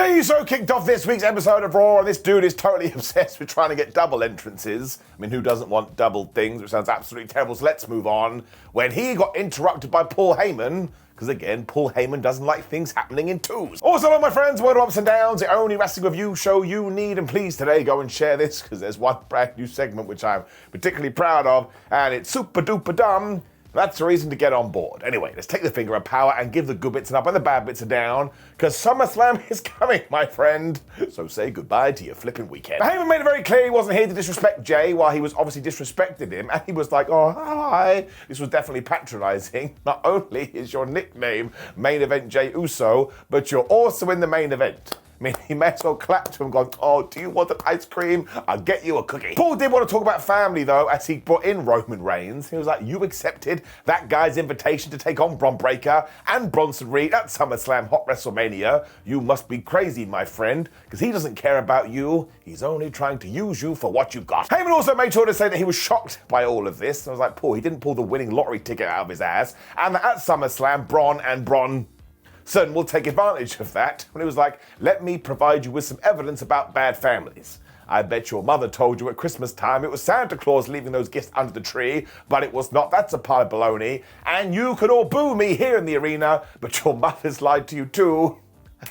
Jey Uso kicked off this week's episode of Raw, and this dude is totally obsessed with trying to get double entrances. I mean, who doesn't want double things, which sounds absolutely terrible, so let's move on. When he got interrupted by Paul Heyman, because again, Paul Heyman doesn't like things happening in twos. Also, hello my friends, welcome to Ups and Downs, the only wrestling review show you need, and please today go and share this, because there's one brand new segment which I'm particularly proud of, and it's super duper dumb. That's the reason to get on board. Anyway, let's take the finger of power and give the good bits an up and the bad bits a down, because SummerSlam is coming, my friend. So say goodbye to your flipping weekend. Now, Heyman made it very clear he wasn't here to disrespect Jey, while he was obviously disrespecting him, and he was like, oh, hi. This was definitely patronizing. Not only is your nickname Main Event Jey Uso, but you're also in the main event. I mean, he may as well clap to him going, oh, do you want an ice cream? I'll get you a cookie. Paul did want to talk about family, though, as he brought in Roman Reigns. He was like, you accepted that guy's invitation to take on Bron Breakker and Bronson Reed at SummerSlam Hot WrestleMania. You must be crazy, my friend, because he doesn't care about you. He's only trying to use you for what you've got. Heyman also made sure to say that he was shocked by all of this. I was like, Paul, he didn't pull the winning lottery ticket out of his ass. And at SummerSlam, Bronson will take advantage of that when he was like, let me provide you with some evidence about bad families. I bet your mother told you at Christmas time it was Santa Claus leaving those gifts under the tree, but it was not. That's a pile of baloney. And you could all boo me here in the arena, but your mother's lied to you too.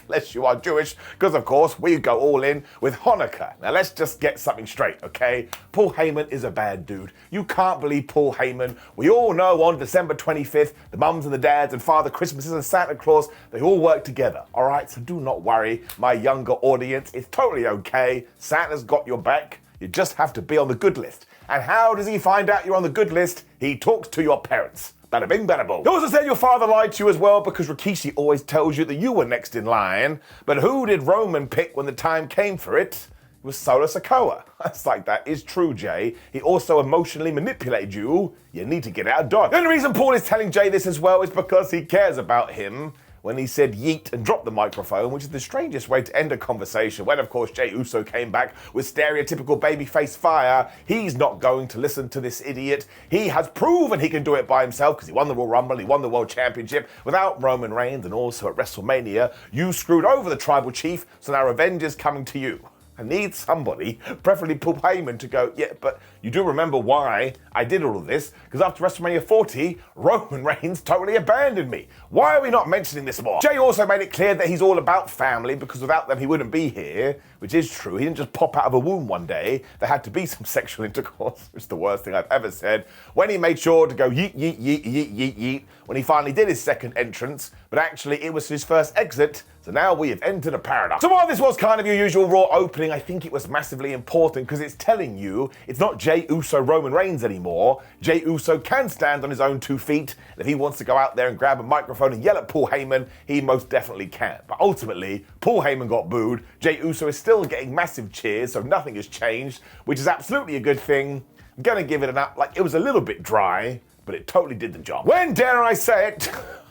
Unless you are Jewish, because of course we go all in with Hanukkah. Now let's just get something straight, okay? Paul Heyman is a bad dude. You can't believe Paul Heyman. We all know on December 25th, the mums and the dads and Father Christmases and Santa Claus, they all work together, all right? So do not worry, my younger audience. It's totally okay. Santa's got your back. You just have to be on the good list. And how does he find out you're on the good list? He talks to your parents. Bada bing, bada boom. He also said your father lied to you as well because Rikishi always tells you that you were next in line. But who did Roman pick when the time came for it? It was Solo Sikoa. That's like, that is true, Jey. He also emotionally manipulated you. You need to get out of Dodge. The only reason Paul is telling Jey this as well is because he cares about him. When he said yeet and dropped the microphone, which is the strangest way to end a conversation, when of course Jey Uso came back with stereotypical babyface Fyre. He's not going to listen to this idiot. He has proven he can do it by himself because he won the Royal Rumble, he won the World Championship without Roman Reigns, and also at WrestleMania, you screwed over the Tribal Chief, so now revenge is coming to you. I need somebody, preferably Paul Heyman, to go, yeah, but you do remember why I did all of this, because after WrestleMania 40, Roman Reigns totally abandoned me. Why are we not mentioning this more? Jey also made it clear that he's all about family, because without them he wouldn't be here, which is true. He didn't just pop out of a womb one day. There had to be some sexual intercourse, which is the worst thing I've ever said, when he made sure to go yeet, yeet, yeet, yeet, yeet, yeet, when he finally did his second entrance, but actually it was his first exit. So now we have entered a paradox. So while this was kind of your usual Raw opening, I think it was massively important because it's telling you it's not Jey Uso Roman Reigns anymore. Jey Uso can stand on his own 2 feet. And if he wants to go out there and grab a microphone and yell at Paul Heyman, he most definitely can. But ultimately, Paul Heyman got booed. Jey Uso is still getting massive cheers, so nothing has changed, which is absolutely a good thing. I'm gonna give it an up. Like, it was a little bit dry, but it totally did the job. When, dare I say it,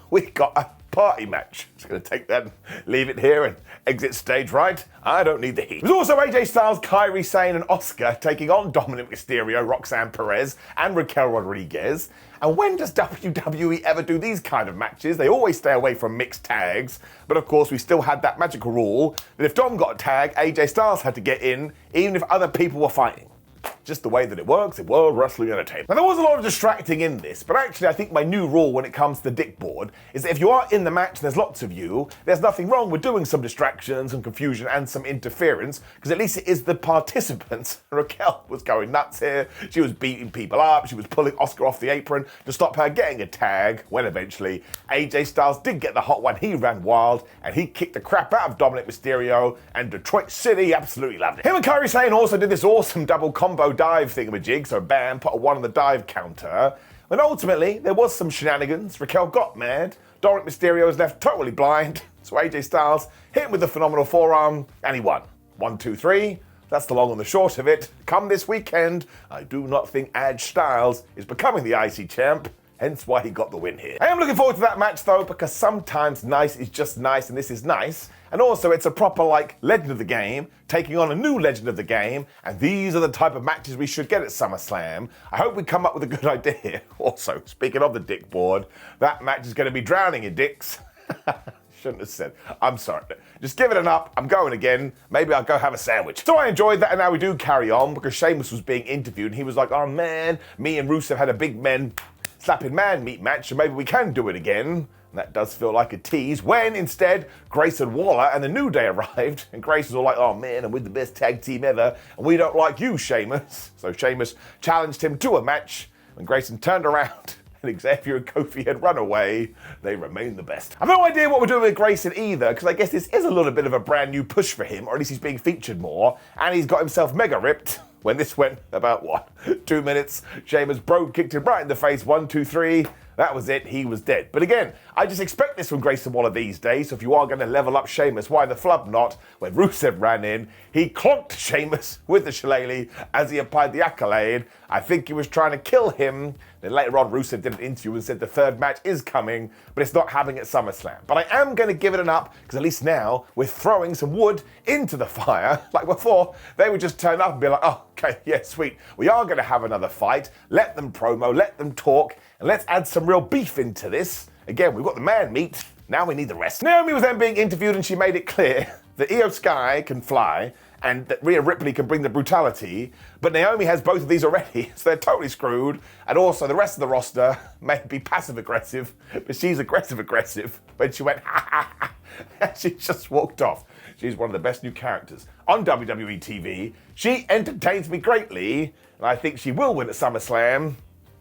we got a party match. Just gonna take that, leave it here, and exit stage right. I don't need the heat. There's also AJ Styles, Kairi Sane, and Asuka taking on Dominik Mysterio, Roxanne Perez, and Raquel Rodriguez. And when does WWE ever do these kind of matches? They always stay away from mixed tags. But of course, we still had that magical rule that if Dom got a tag, AJ Styles had to get in, even if other people were fighting. Just the way that it works in World Wrestling Entertainment. Now, there was a lot of distracting in this, but actually I think my new rule when it comes to the dick board is that if you are in the match and there's lots of you, there's nothing wrong with doing some distractions and confusion and some interference, because at least it is the participants. Raquel was going nuts here. She was beating people up. She was pulling Asuka off the apron to stop her getting a tag, when eventually AJ Styles did get the hot one. He ran wild and he kicked the crap out of Dominik Mysterio, and Detroit City absolutely loved it. Him and Kairi Sane also did this awesome double combo dive thingamajig, so bam, put a 1 on the dive counter. And ultimately, there was some shenanigans. Raquel got mad. Dominik Mysterio was left totally blind. So AJ Styles hit him with the phenomenal forearm, and he won. 1, 2, 3. That's the long and the short of it. Come this weekend, I do not think AJ Styles is becoming the IC champ. Hence why he got the win here. I am looking forward to that match though, because sometimes nice is just nice, and this is nice. And also it's a proper legend of the game, taking on a new legend of the game, and these are the type of matches we should get at SummerSlam. I hope we come up with a good idea. Also, speaking of the dick board, that match is going to be drowning in dicks. Shouldn't have said. I'm sorry. Just give it an up. I'm going again. Maybe I'll go have a sandwich. So I enjoyed that, and now we do carry on because Sheamus was being interviewed, and he was like, oh man, me and Rusev had a big men slapping man meat match, so maybe we can do it again. And that does feel like a tease when instead Grayson Waller and the New Day arrived, and Grayson's all like, oh man, I'm with the best tag team ever, and we don't like you, Sheamus. So Sheamus challenged him to a match. When Grayson turned around and Xavier and Kofi had run away, they remain the best. I've no idea what we're doing with Grayson either, because I guess this is a little bit of a brand new push for him, or at least he's being featured more, and he's got himself mega ripped. When this went about, 2 minutes, Sheamus bro kicked him right in the face, 1, 2, 3. That was it, he was dead. But again, I just expect this from Grayson Waller these days, so if you are going to level up Sheamus, why the flub not? When Rusev ran in, he clonked Sheamus with the shillelagh as he applied the accolade. I think he was trying to kill him. Then later on, Rusev did an interview and said the third match is coming, but it's not happening at SummerSlam. But I am going to give it an up, because at least now we're throwing some wood into the fire. Like before, they would just turn up and be like, oh, okay, yeah, sweet. We are going to have another fight. Let them promo, let them talk, and let's add some real beef into this. Again, we've got the man meat, now we need the rest. Naomi was then being interviewed and she made it clear that Io Sky can fly and that Rhea Ripley can bring the brutality, but Naomi has both of these already, so they're totally screwed. And also the rest of the roster may be passive-aggressive, but she's aggressive-aggressive. When she went, ha ha ha, and she just walked off. She's one of the best new characters on WWE TV. She entertains me greatly, and I think she will win at SummerSlam.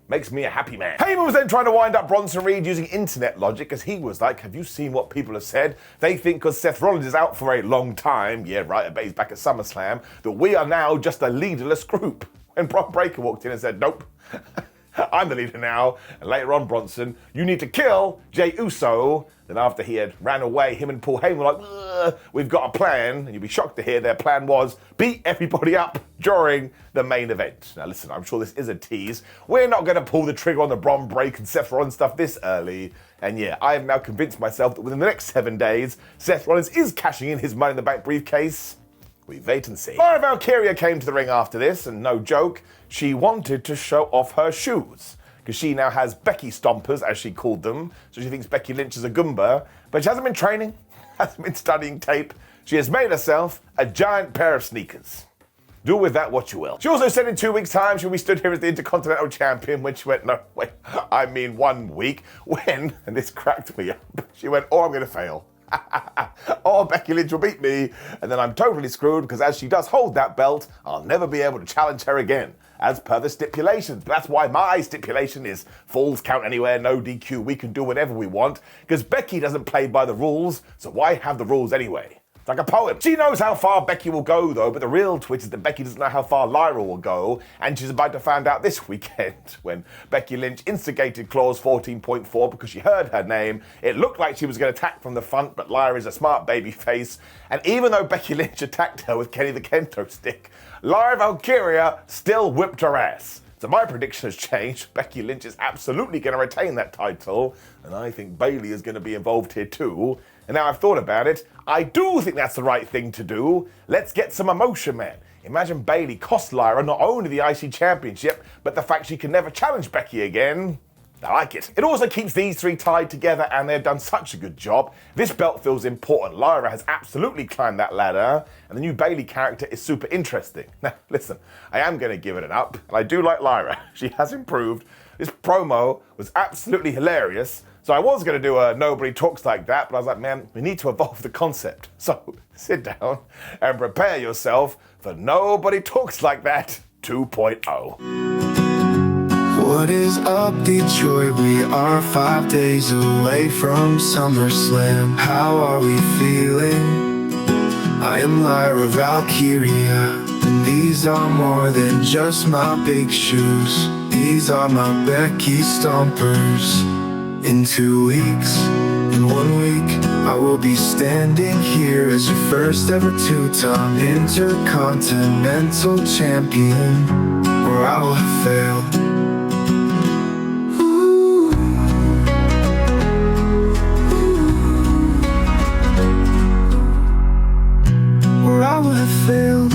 Makes me a happy man. Heyman was then trying to wind up Bronson Reed using internet logic, as he was like, have you seen what people have said? They think because Seth Rollins is out for a long time, yeah right, I bet he's back at SummerSlam, that we are now just a leaderless group. When Bron Breakker walked in and said, nope, I'm the leader now. And later on, Bronson, you need to kill Jey Uso. Then after he had ran away, him and Paul Heyman were like, we've got a plan. And you'd be shocked to hear their plan was beat everybody up during the main event. Now listen, I'm sure this is a tease. We're not going to pull the trigger on the Bron Breakker and Seth Rollins stuff this early. And yeah, I have now convinced myself that within the next 7 days, Seth Rollins is cashing in his Money in the Bank briefcase. We wait and see. Lyra Valkyria came to the ring after this, and no joke, she wanted to show off her shoes. Because she now has Becky stompers, as she called them. So she thinks Becky Lynch is a Goomba. But she hasn't been training, hasn't been studying tape. She has made herself a giant pair of sneakers. Do with that what you will. She also said in 2 weeks' time she'll be stood here as the Intercontinental Champion, when she went, no, wait, I mean 1 week. When, and this cracked me up, she went, oh, I'm going to fail. Oh, Becky Lynch will beat me, and then I'm totally screwed, because as she does hold that belt, I'll never be able to challenge her again, as per the stipulations. But that's why my stipulation is falls count anywhere, no DQ, we can do whatever we want, because Becky doesn't play by the rules, so why have the rules anyway? It's like a poem. She knows how far Becky will go, though, but the real twist is that Becky doesn't know how far Lyra will go, and she's about to find out this weekend when Becky Lynch instigated Clause 14.4 because she heard her name. It looked like she was going to attack from the front, but Lyra is a smart baby face, and even though Becky Lynch attacked her with Kenny the Kento stick, Lyra Valkyria still whipped her ass. So my prediction has changed. Becky Lynch is absolutely going to retain that title, and I think Bayley is going to be involved here too. And now I've thought about it, I do think that's the right thing to do. Let's get some emotion, man. Imagine Bayley cost Lyra not only the IC Championship, but the fact she can never challenge Becky again. I like it. It also keeps these three tied together, and they've done such a good job. This belt feels important. Lyra has absolutely climbed that ladder, and the new Bayley character is super interesting. Now, listen, I am going to give it an up, and I do like Lyra. She has improved. This promo was absolutely hilarious. So I was going to do a Nobody Talks Like That, but I was like, man, we need to evolve the concept. So sit down and prepare yourself for Nobody Talks Like That 2.0. What is up, Detroit? We are 5 days away from SummerSlam. How are we feeling? I am Lyra Valkyria, and these are more than just my big shoes. These are my Becky stompers. In 2 weeks, in 1 week, I will be standing here as your first ever 2-time Intercontinental Champion, or I will have failed. Or I will have failed.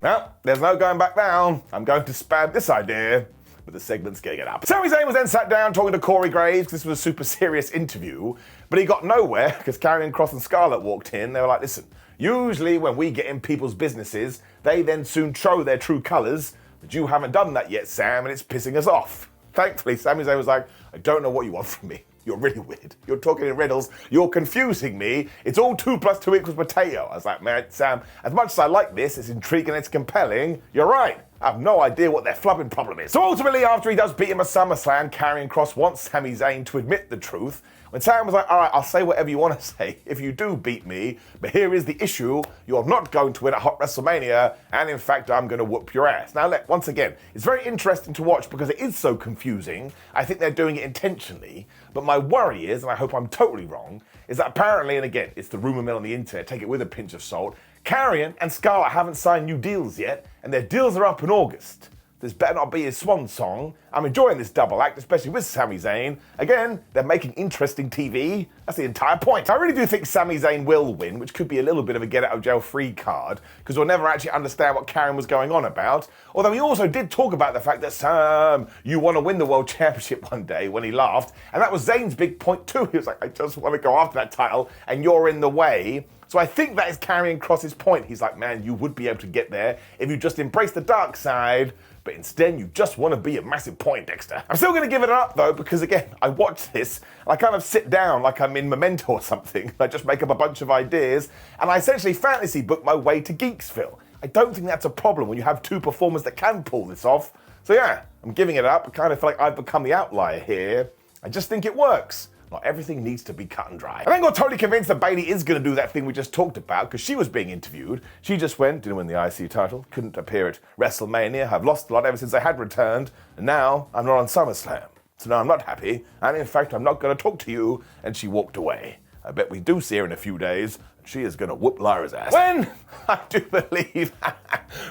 Well, there's no going back now. I'm going to spam this idea but the segment's getting it up. Sami Zayn was then sat down talking to Corey Graves. This was a super serious interview, but he got nowhere because Karrion Kross and Scarlett walked in. They were like, listen, usually when we get in people's businesses, they then soon show their true colours, but you haven't done that yet, Sam, and it's pissing us off. Thankfully, Sami Zayn was like, I don't know what you want from me. You're really weird. You're talking in riddles. You're confusing me. It's all 2 + 2 = potato. I was like, man, Sam, as much as I like this, it's intriguing, it's compelling. You're right. I have no idea what their flubbing problem is. So ultimately, after he does beat him at SummerSlam, Karrion Kross wants Sami Zayn to admit the truth. When Sam was like, all right, I'll say whatever you want to say if you do beat me, but here is the issue. You're not going to win at Hot WrestleMania, and in fact, I'm going to whoop your ass. Now, once again, it's very interesting to watch because it is so confusing. I think they're doing it intentionally, but my worry is, and I hope I'm totally wrong, is that apparently, and again, it's the rumor mill on the internet, take it with a pinch of salt, Karrion and Scarlett haven't signed new deals yet, and their deals are up in August. This better not be his swan song. I'm enjoying this double act, especially with Sami Zayn. Again, they're making interesting TV. That's the entire point. I really do think Sami Zayn will win, which could be a little bit of a get-out-of-jail-free card, because we'll never actually understand what Karrion was going on about. Although he also did talk about the fact that, Sam, you want to win the World Championship one day, when he laughed. And that was Zayn's big point too. He was like, I just want to go after that title, and you're in the way. So I think that is Karrion Kross's point. He's like, man, you would be able to get there if you just embrace the dark side, but instead you just want to be a massive Poindexter. I'm still going to give it up though, because again, I watch this and I kind of sit down like I'm in Memento or something. I just make up a bunch of ideas and I essentially fantasy book my way to Geeksville. I don't think that's a problem when you have 2 performers that can pull this off. So yeah, I'm giving it up. I kind of feel like I've become the outlier here. I just think it works. Not everything needs to be cut and dry. I then got totally convinced that Bayley is going to do that thing we just talked about because she was being interviewed. She just went, didn't win the IC title, couldn't appear at WrestleMania. I've lost a lot ever since I had returned, and now I'm not on SummerSlam. So now I'm not happy, and in fact, I'm not going to talk to you, and she walked away. I bet we do see her in a few days, and she is going to whoop Lyra's ass. When I do believe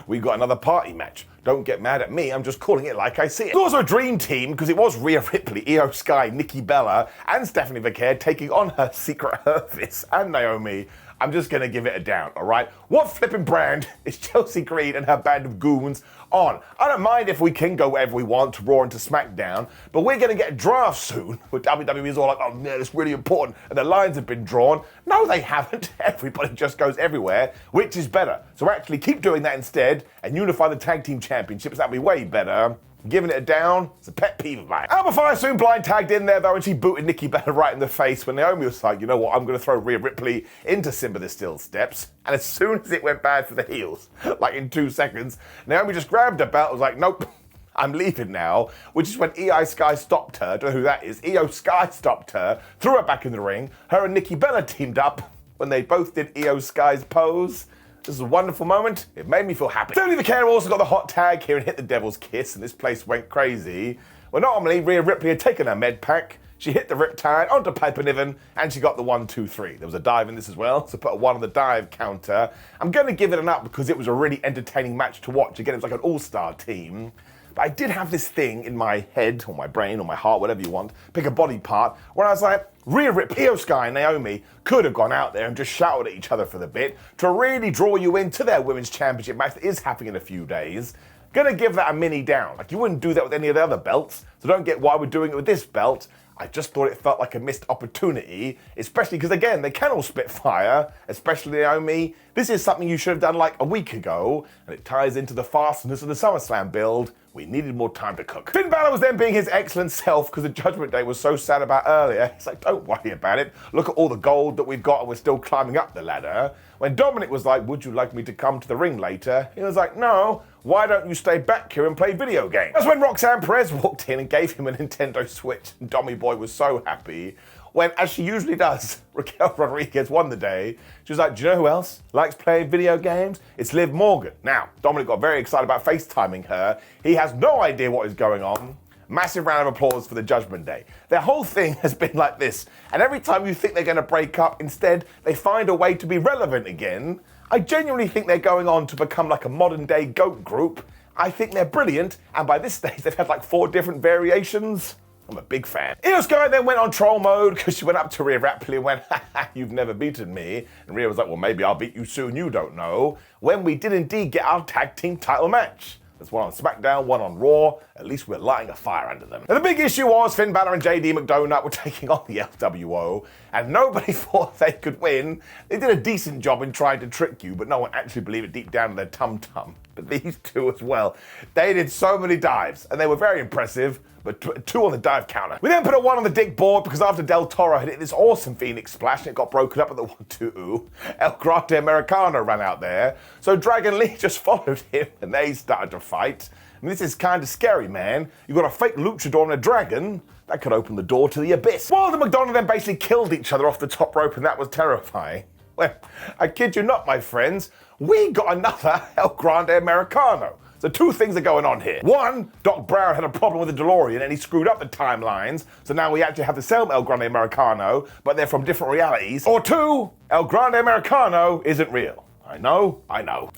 we got another party match. Don't get mad at me, I'm just calling it like I see it. It was also a dream team because it was Rhea Ripley, Io Sky, Nikki Bella, and Stephanie Vaquer taking on her secret Hervis and Naomi. I'm just gonna give it a down, all right? What flipping brand is Chelsea Green and her band of goons on? I don't mind if we can go wherever we want to Raw and to SmackDown, but we're gonna get a draft soon where WWE is all like, oh man, it's really important, and the lines have been drawn. No, they haven't. Everybody just goes everywhere, which is better. So actually keep doing that instead and unify the tag team championships. That'd be way better. Giving it a down, it's a pet peeve of mine. Alba Fyre soon blind tagged in there though, and she booted Nikki Bella right in the face when Naomi was like, you know what, I'm going to throw Rhea Ripley into Simba the Still Steps. And as soon as it went bad for the heels, like in 2 seconds, Naomi just grabbed her belt and was like, nope, I'm leaving now. Which is when Io Sky stopped her. Don't know who that is. Io Sky stopped her, threw her back in the ring. Her and Nikki Bella teamed up when they both did Io Sky's pose. This is a wonderful moment. It made me feel happy. Stephanie Vaquer also got the hot tag here and hit the Devil's Kiss, and this place went crazy. Well, normally Rhea Ripley had taken her med pack. She hit the Riptide onto Piper Niven, and she got the 1-2-3. There was a dive in this as well, so put a 1 on the dive counter. I'm going to give it an up because it was a really entertaining match to watch. Again, it was like an all-star team. But I did have this thing in my head, or my brain, or my heart, whatever you want, pick a body part, where I was like, Rhea Ripley, Io Sky, and Naomi could have gone out there and just shouted at each other for the bit to really draw you into their women's championship match that is happening in a few days. Gonna give that a mini down. Like, you wouldn't do that with any of the other belts, so don't get why we're doing it with this belt. I just thought it felt like a missed opportunity, especially because, again, they can all spit fire, especially Naomi. This is something you should have done like a week ago, and it ties into the fastness of the SummerSlam build. We needed more time to cook. Finn Balor was then being his excellent self because the Judgment Day was so sad about earlier. He's like, don't worry about it. Look at all the gold that we've got and we're still climbing up the ladder. When Dominik was like, would you like me to come to the ring later? He was like, no, why don't you stay back here and play video games? That's when Roxanne Perez walked in and gave him a Nintendo Switch. And Dommy Boy was so happy. When, as she usually does, Raquel Rodriguez won the day. She was like, do you know who else likes playing video games? It's Liv Morgan. Now, Dominik got very excited about FaceTiming her. He has no idea what is going on. Massive round of applause for the Judgment Day. Their whole thing has been like this. And every time you think they're going to break up, instead, they find a way to be relevant again. I genuinely think they're going on to become like a modern day GOAT group. I think they're brilliant. And by this stage, they've had like 4 different variations. I'm a big fan. Io Sky then went on troll mode because she went up to Rhea Ripley and went, ha, you've never beaten me. And Rhea was like, well, maybe I'll beat you soon, you don't know. When we did indeed get our tag team title match. There's one on SmackDown, one on Raw. At least we're lighting a fire under them. And the big issue was Finn Bálor and JD McDonagh were taking on the LWO, and nobody thought they could win. They did a decent job in trying to trick you, but no one actually believed it deep down in their tum-tum. But these two as well. They did so many dives, and they were very impressive, but two on the dive counter. We then put a 1 on the dick board because after Del Toro had hit this awesome Phoenix splash and it got broken up at the 1-2, El Grande Americano ran out there. So Dragon Lee just followed him and they started to fight. I mean, this is kind of scary, man. You've got a fake luchador and a dragon. That could open the door to the abyss. Wilde and McDonagh then basically killed each other off the top rope, and that was terrifying. Well, I kid you not, my friends. We got another El Grande Americano. So two things are going on here. One, Doc Brown had a problem with the DeLorean and he screwed up the timelines, so now we actually have the same El Grande Americano, but they're from different realities. Or two, El Grande Americano isn't real. I know.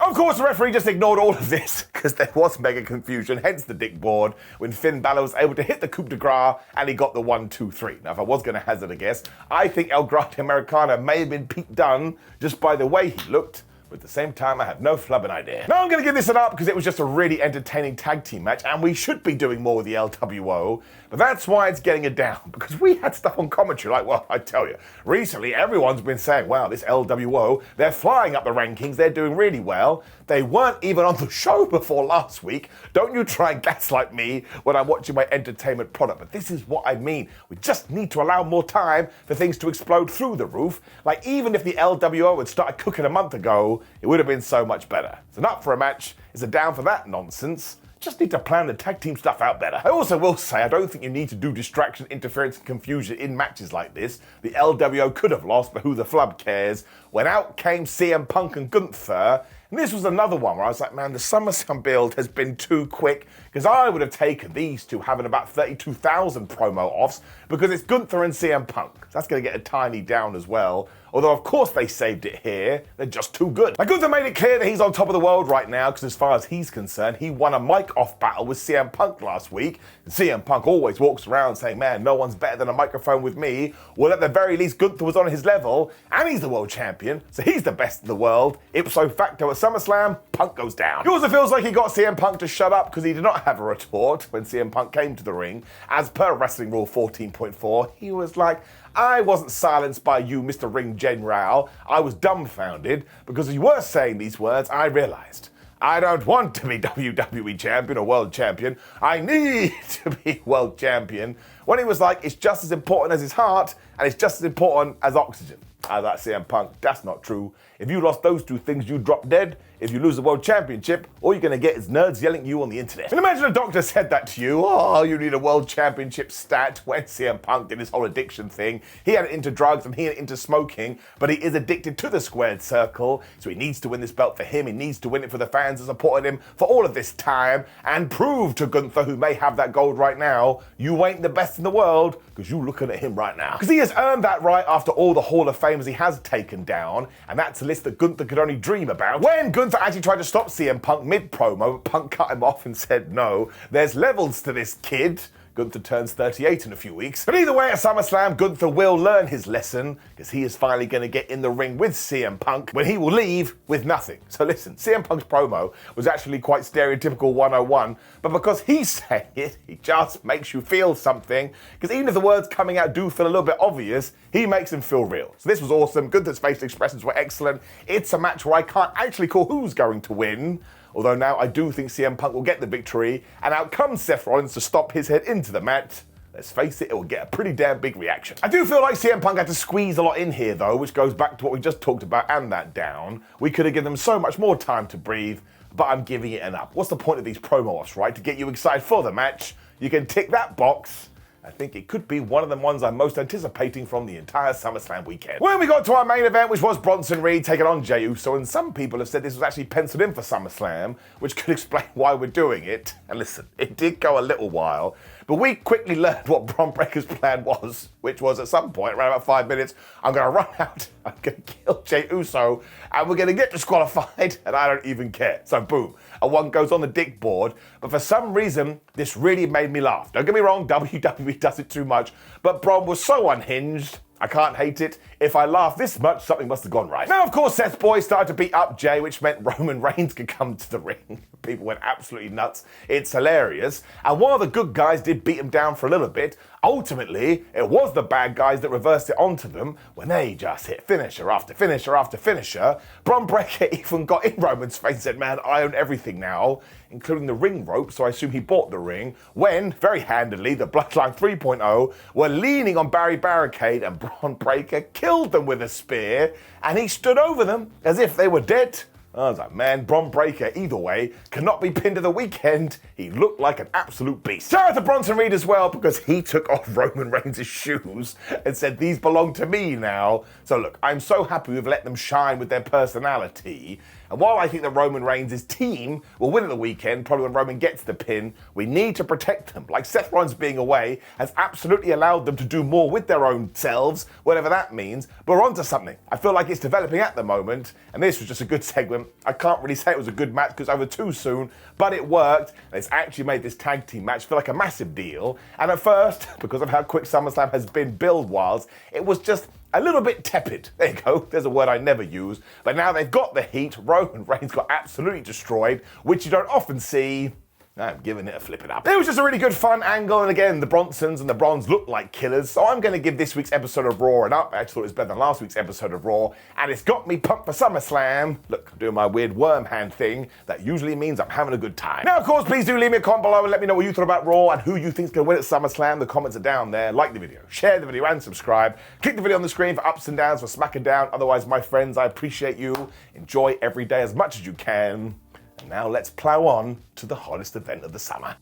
Of course, the referee just ignored all of this because there was mega confusion, hence the dick board, when Finn Bálor was able to hit the coup de grace and he got the 1-2-3. Now, if I was going to hazard a guess, I think El Grande Americano may have been Pete Dunne just by the way he looked. But at the same time, I have no flubbing idea. Now I'm going to give this an up because it was just a really entertaining tag team match, and we should be doing more with the LWO, but that's why it's getting a down, because we had stuff on commentary like, well, I tell you, recently everyone's been saying, wow, this LWO, they're flying up the rankings, they're doing really well. They weren't even on the show before last week. Don't you try and gaslight me when I'm watching my entertainment product, but this is what I mean. We just need to allow more time for things to explode through the roof. Like, even if the LWO had started cooking a month ago, it would have been so much better. It's an up for a match, it's a down for that nonsense. Just need to plan the tag team stuff out better. I also will say, I don't think you need to do distraction, interference, and confusion in matches like this. The LWO could have lost, but who the flub cares? When out came CM Punk and Gunther, and this was another one where I was like, man, the SummerSlam build has been too quick, because I would have taken these two having about 32,000 promo offs, because it's Gunther and CM Punk. That's going to get a tiny down as well. Although, of course, they saved it here. They're just too good. Like, Gunther made it clear that he's on top of the world right now, because as far as he's concerned, he won a mic-off battle with CM Punk last week. And CM Punk always walks around saying, man, no one's better than a microphone with me. Well, at the very least, Gunther was on his level, and he's the world champion, so he's the best in the world. Ipso facto at SummerSlam, Punk goes down. He also feels like he got CM Punk to shut up because he did not have a retort when CM Punk came to the ring. As per Wrestling Rule 14.4, he was like, I wasn't silenced by you, Mr. Ring General. I was dumbfounded because as you were saying these words, I realized I don't want to be WWE champion or world champion. I need to be world champion. When he was like, it's just as important as his heart and it's just as important as oxygen. I was like, CM Punk, that's not true. If you lost those two things, you drop dead. If you lose the world championship, all you're going to get is nerds yelling at you on the internet. And imagine a doctor said that to you. Oh, you need a world championship stat. When CM Punk did his whole addiction thing, he had it into drugs and he had it into smoking, but he is addicted to the squared circle, so he needs to win this belt for him. He needs to win it for the fans that supported him for all of this time and prove to Gunther, who may have that gold right now, you ain't the best in the world because you looking at him right now. Because he has earned that right after all the Hall of Famers he has taken down, and that's a list that Gunther could only dream about. When Gunther actually tried to stop CM Punk mid-promo, but Punk cut him off and said, no, there's levels to this kid. Gunther turns 38 in a few weeks. But either way, at SummerSlam, Gunther will learn his lesson because he is finally going to get in the ring with CM Punk when he will leave with nothing. So listen, CM Punk's promo was actually quite stereotypical 101, but because he's saying it, he just makes you feel something, because even if the words coming out do feel a little bit obvious, he makes them feel real. So this was awesome. Gunther's facial expressions were excellent. It's a match where I can't actually call who's going to win, although now I do think CM Punk will get the victory, and out comes Seth Rollins to stop his head into the mat. Let's face it will get a pretty damn big reaction. I do feel like CM Punk had to squeeze a lot in here though, which goes back to what we just talked about and that down. We could have given them so much more time to breathe, but I'm giving it an up. What's the point of these promo offs, right? To get you excited for the match. You can tick that box. I think it could be one of the ones I'm most anticipating from the entire SummerSlam weekend. When we got to our main event, which was Bronson Reed taking on Jey Uso, and some people have said this was actually penciled in for SummerSlam, which could explain why we're doing it. And listen, it did go a little while, but we quickly learned what Bron Breakker's plan was, which was at some point, around about 5 minutes, I'm going to run out, I'm going to kill Jey Uso, and we're going to get disqualified, and I don't even care. So boom, a one goes on the dick board, but for some reason, this really made me laugh. Don't get me wrong, WWE does it too much, but Bron was so unhinged, I can't hate it. If I laugh this much, something must have gone right. Now, of course, Seth's boys started to beat up Jey, which meant Roman Reigns could come to the ring. People went absolutely nuts. It's hilarious. And while the good guys did beat him down for a little bit, ultimately, it was the bad guys that reversed it onto them when they just hit finisher after finisher after finisher. Bron Breakker even got in Roman's face and said, man, I own everything now, including the ring rope, so I assume he bought the ring, when, very handily, the Bloodline 3.0 were leaning on Barry Barricade and Bron Breakker killed them with a spear, and he stood over them as if they were dead. I was like, man, Bron Breakker, either way, cannot be pinned to the weekend. He looked like an absolute beast. Shout out to Bronson Reed as well, because he took off Roman Reigns' shoes and said, these belong to me now. So look, I'm so happy we've let them shine with their personality. And while I think that Roman Reigns' team will win at the weekend, probably when Roman gets the pin, we need to protect them. Like Seth Rollins being away has absolutely allowed them to do more with their own selves, whatever that means. But we're onto something. I feel like it's developing at the moment, and this was just a good segment. I can't really say it was a good match because it's over too soon, but it worked. And it's actually made this tag team match feel like a massive deal. And at first, because of how quick SummerSlam has been build-wise, it was just a little bit tepid. There you go. There's a word I never use. But now they've got the heat. Roman Reigns got absolutely destroyed, which you don't often see. I'm giving it a flip it up. It was just a really good fun angle, and again, the Bronsons and the Brons look like killers, so I'm going to give this week's episode of Raw an up. I actually thought it was better than last week's episode of Raw, and it's got me pumped for SummerSlam. Look, I'm doing my weird worm hand thing. That usually means I'm having a good time. Now, of course, please do leave me a comment below and let me know what you thought about Raw and who you think's going to win at SummerSlam. The comments are down there. Like the video, share the video, and subscribe. Click the video on the screen for ups and downs, for smack and down. Otherwise, my friends, I appreciate you. Enjoy every day as much as you can. And now let's plow on to the hottest event of the summer.